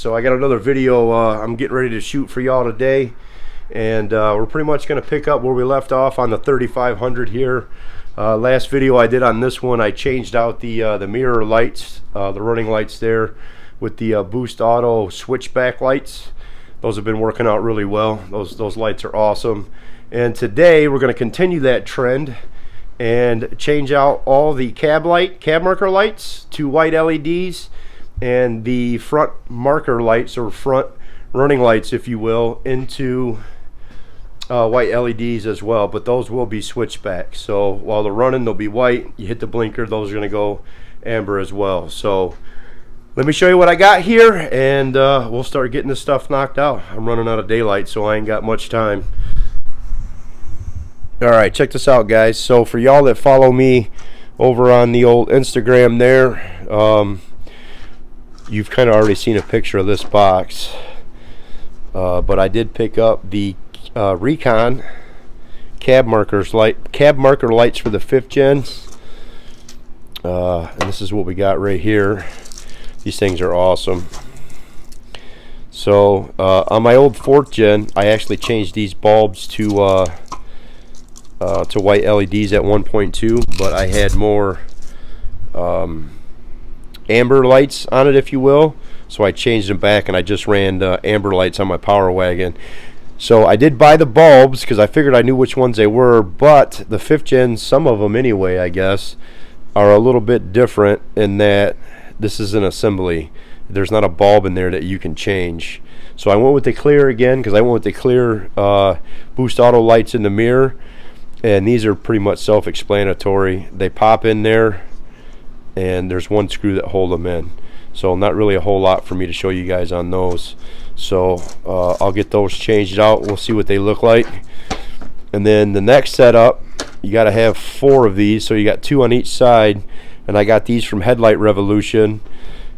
So I got another video I'm getting ready to shoot for y'all today, and we're pretty much going to pick up where we left off on the 3500 here. Last video I did on this one, I changed out the mirror lights, the running lights there, with the Boost Auto switchback lights. Those have been working out really well. Those lights are awesome. And today we're going to continue that trend and change out all the cab marker lights to white LEDs, and the front marker lights, or front running lights if you will, into white LEDs as well. But those will be switchback, so while they're running they'll be white. You hit the blinker, those are going to go amber as well. So let me show you what I got here, and we'll start getting this stuff knocked out. I'm running out of daylight, so I ain't got much time. Alright, check this out, guys. So for y'all that follow me over on the old Instagram there, you've kind of already seen a picture of this box. But I did pick up the Recon Cab Marker lights for the 5th gen. And this is what we got right here. These things are awesome. So on my old 4th gen, I actually changed these bulbs to white LEDs at 1.2, but I had more amber lights on it, if you will. So I changed them back, and I just ran amber lights on my Power Wagon. So I did buy the bulbs because I figured I knew which ones they were, but the 5th gen, some of them anyway, I guess, are a little bit different in that this is an assembly. There's not a bulb in there that you can change. So I went with the clear again, because I went with the clear Boost Auto lights in the mirror, and these are pretty much self-explanatory. They pop in there, and there's one screw that hold them in. So not really a whole lot for me to show you guys on those. So I'll get those changed out. We'll see what they look like. And then the next setup, you got to have 4 of these, so you got 2 on each side. And I got these from Headlight Revolution.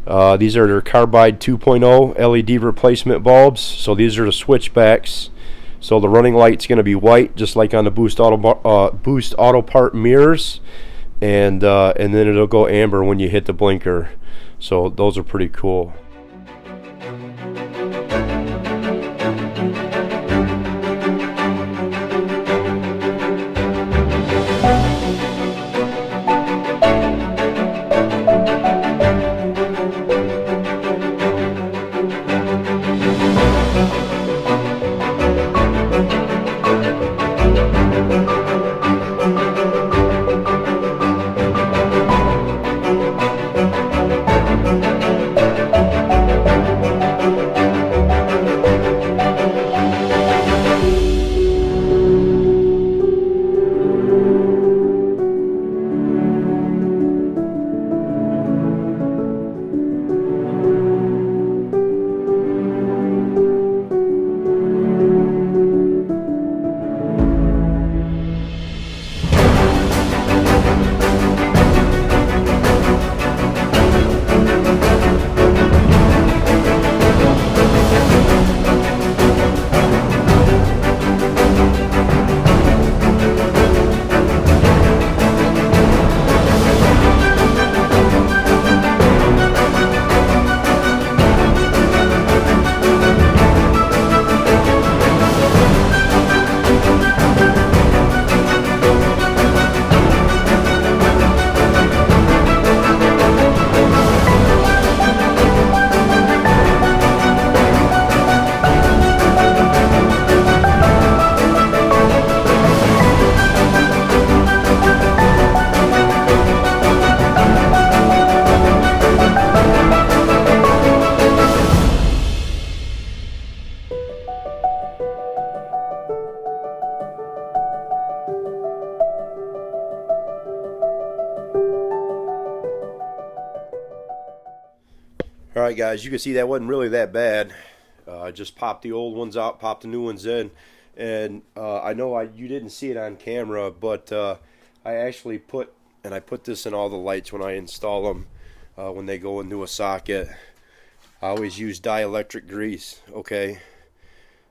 These are their Carbide 2.0 LED replacement bulbs. So these are the switchbacks. So the running light's going to be white, just like on the Boost Auto part mirrors, and then it'll go amber when you hit the blinker. So those are pretty cool. Alright guys, you can see that wasn't really that bad. I just popped the old ones out, popped the new ones in, and I know you didn't see it on camera, but I actually put this in all the lights when I install them, when they go into a socket. I always use dielectric grease, okay?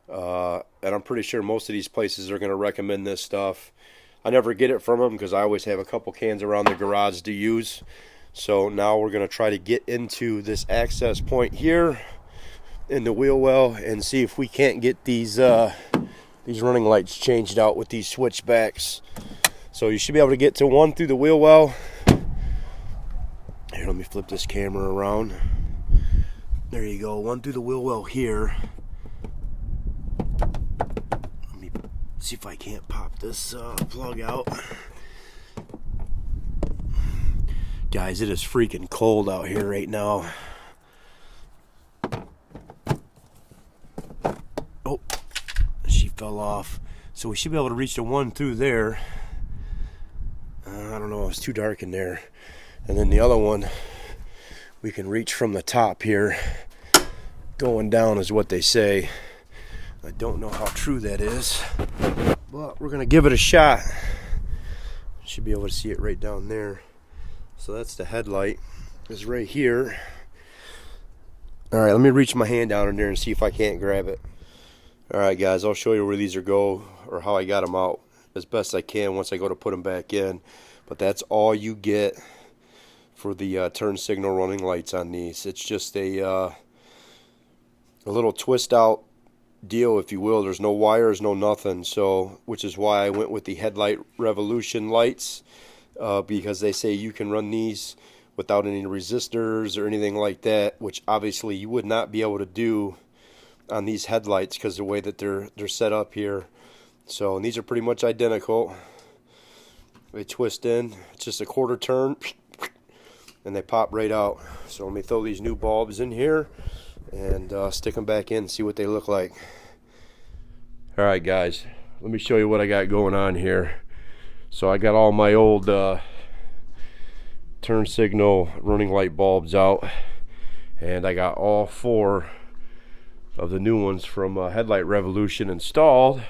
And I'm pretty sure most of these places are going to recommend this stuff. I never get it from them because I always have a couple cans around the garage to use. So now we're going to try to get into this access point here. in the wheel well and see if we can't get these running lights changed out with these switchbacks. So you should be able to get to one through the wheel well. Here, let me flip this camera around. There you go, one through the wheel well here. Let me see if I can't pop this plug out. Guys, it is freaking cold out here right now. Oh, she fell off. So we should be able to reach the one through there. I don't know, it's too dark in there. And then the other one, we can reach from the top here. Going down is what they say. I don't know how true that is, but we're gonna give it a shot. Should be able to see it right down there. So that's the headlight, is right here. All right, let me reach my hand down in there and see if I can't grab it. All right, guys, I'll show you where these are go, or how I got them out as best I can once I go to put them back in. But that's all you get for the turn signal running lights on these. It's just a little twist out deal, if you will. There's no wires, no nothing. So, which is why I went with the Headlight Revolution lights, because they say you can run these without any resistors or anything like that, which obviously you would not be able to do on these headlights because the way that they're set up here. So, and these are pretty much identical. They twist in. It's just a quarter turn, and they pop right out. So let me throw these new bulbs in here and stick them back in and see what they look like. All right, guys, let me show you what I got going on here. So I got all my old turn signal running light bulbs out, and I got all 4 of the new ones from Headlight Revolution installed,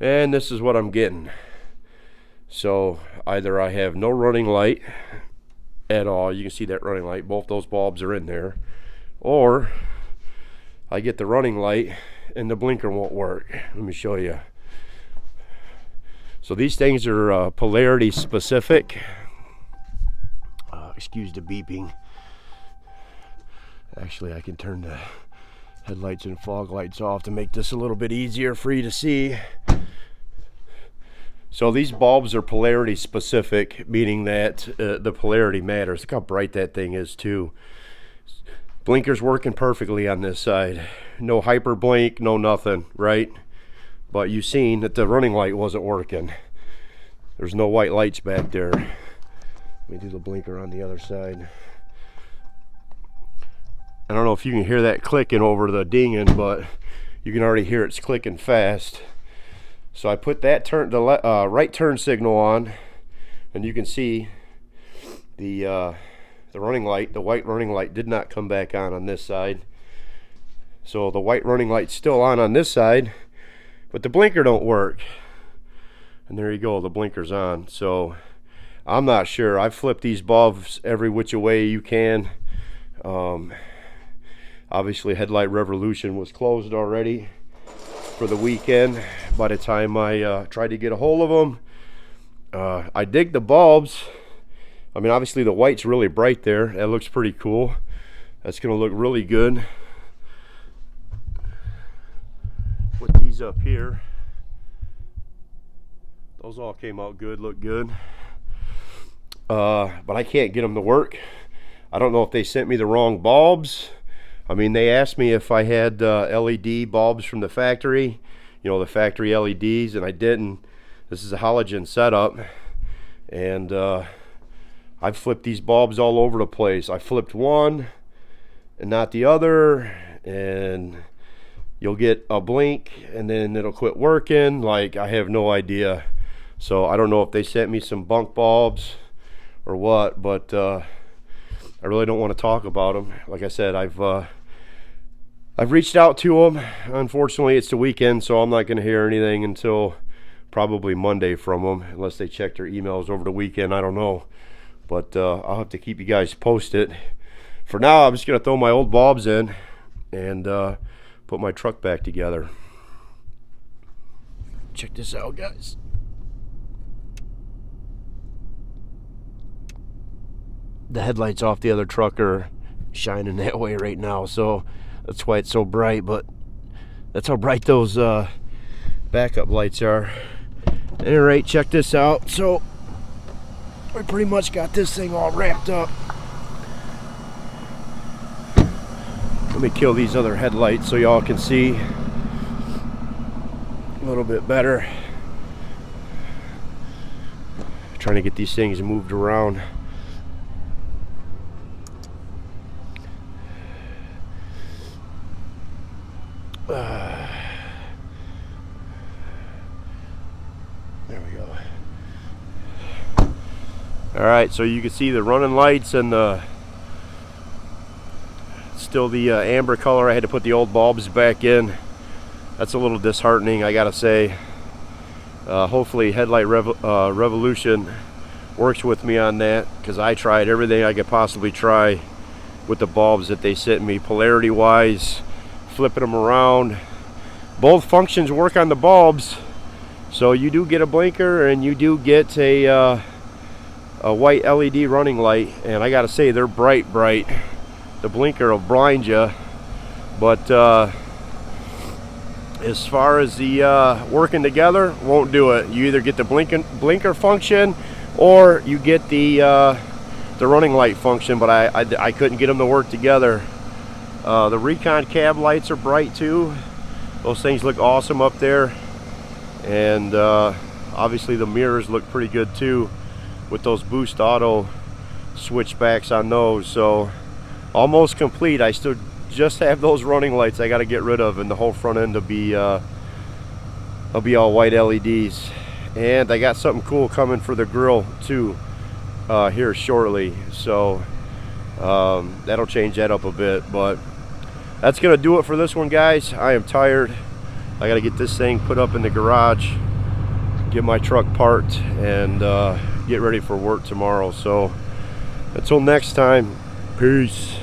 and this is what I'm getting. So either I have no running light at all, you can see that running light, both those bulbs are in there, or I get the running light and the blinker won't work. Let me show you. So these things are polarity specific. Excuse the beeping. Actually, I can turn the headlights and fog lights off to make this a little bit easier for you to see. So these bulbs are polarity specific, meaning that the polarity matters. Look how bright that thing is too. Blinker's working perfectly on this side. No hyper blink, no nothing, right? But you've seen that the running light wasn't working. There's no white lights back there. Let me do the blinker on the other side. I don't know if you can hear that clicking over the dinging, but you can already hear it's clicking fast. So I put that right turn signal on, and you can see the running light, the white running light did not come back on this side. So the white running light's still on this side, but the blinker don't work. And there you go, the blinker's on. So I'm not sure. I've flipped these bulbs every which way you can. Obviously Headlight Revolution was closed already for the weekend by the time I tried to get a hold of them. I dig the bulbs. I mean, obviously the white's really bright there. That looks pretty cool. That's gonna look really good. Put these up here. Those all came out good, look good. But I can't get them to work. I don't know if they sent me the wrong bulbs. I mean, they asked me if I had LED bulbs from the factory, you know, the factory LEDs, and I didn't. This is a halogen setup, and I've flipped these bulbs all over the place. I flipped one and not the other, and you'll get a blink and then it'll quit working. Like, I have no idea. So I don't know if they sent me some bunk bulbs or what, but I really don't want to talk about them. Like I said, I've reached out to them. Unfortunately, it's the weekend, so I'm not going to hear anything until probably Monday from them, unless they check their emails over the weekend. I don't know, but I'll have to keep you guys posted. For now, I'm just going to throw my old bulbs in and put my truck back together. Check this out, guys. The headlights off the other truck are shining that way right now, so That's why it's so bright, but that's how bright those backup lights are. At any rate, check this out. So we pretty much got this thing all wrapped up. Let me kill these other headlights so y'all can see a little bit better. Trying to get these things moved around. There we go. Alright, so you can see the running lights and the still the amber color. I had to put the old bulbs back in. That's a little disheartening, I gotta say. Hopefully Headlight Revolution works with me on that, because I tried everything I could possibly try with the bulbs that they sent me, polarity wise, flipping them around. Both functions work on the bulbs, so you do get a blinker and you do get a white LED running light, and I gotta say they're bright. The blinker will blind you, but as far as the working together, won't do it. You either get the blinker function or you get the running light function, but I couldn't get them to work together. The Recon Cab lights are bright too. Those things look awesome up there, and obviously the mirrors look pretty good too with those Boost Auto switchbacks on those. So almost complete. I still just have those running lights I got to get rid of, and the whole front end will be all white LEDs. And I got something cool coming for the grill too here shortly, so that'll change that up a bit. But that's gonna do it for this one, guys. I am tired. I got to get this thing put up in the garage, get my truck parked, and get ready for work tomorrow. So until next time, peace.